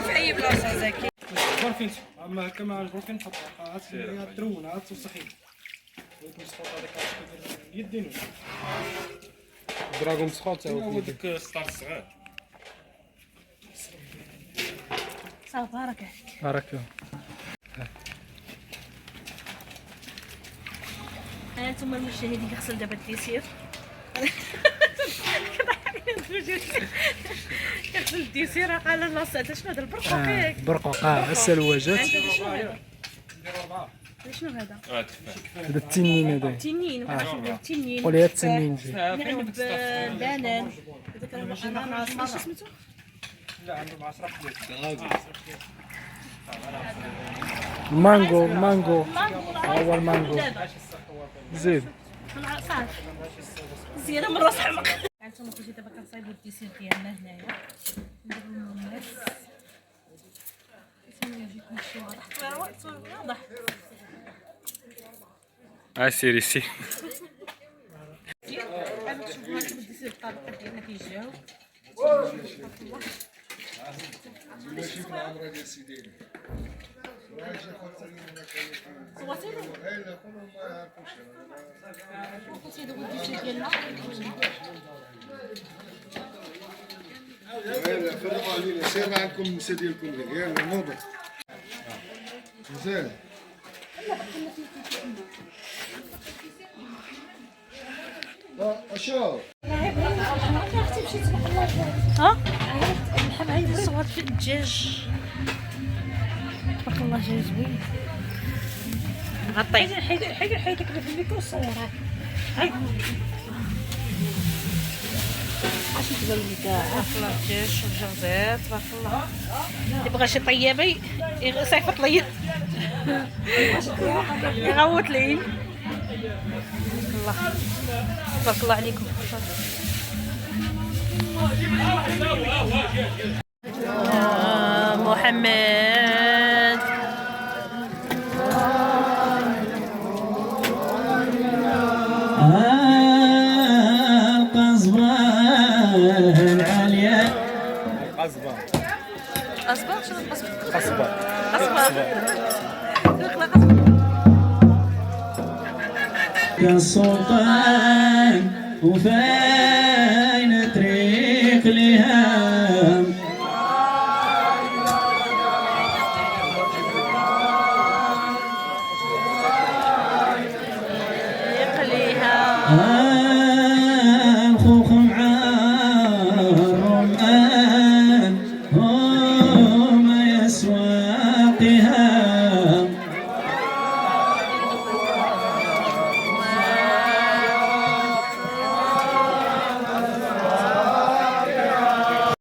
في اي بلاصه زكي برفين اما هكا مع البرفين تحط عاد ترون عاد توسخين مسخوط هذاك يدينو دراغون مسخوط هو ديك ستار الصغير صافي بركه بركة. هانتوما المشاهدين كنغسل دابا الديسير كنغسل الديسير قال لا ساعه شنو هذا البرقوق برقوقة السلوجات. شنو هذا شنو هذا هذا التنين هذا. التنين التنين قولي التنين جي. نعم البنان هذاك الاناناس شو سميتو لا عنده مع 10 حبات المانجو المانجو هو المانجو. زيد صافي زياده من راس حمق. هانتوما كلشي دابا كنصايبوا الديسير ديالنا هنايا نديرو الناس يجيكم شي واضح سيري سي. انا كنشوفوا هانتوما الديسير الطريقه ديالنا كيجيو ماشي في العمره ديال سيدي صوتينا لا كلهم ما يعرفوش صوتي دابا الديسير ديالنا يلا فرقوا علينا سير عندكم النساء ديالكم يلا نوضوا مزيان اشوف ها الحبايب صور في الدجاج تبارك الله جاي زوين غطي حيدك في الميكرو صورها هاي اش تبان لك تبارك الله الدجاج والجرزات تبارك الله اللي بغى شي طيابه يصيفط ليا يغوت لي الله تبارك الله عليكم محمد القصبة العالية قصبة شنو القصبة؟ قصبة كالسلطان وفين طريق لهام الخوخ مع الرمان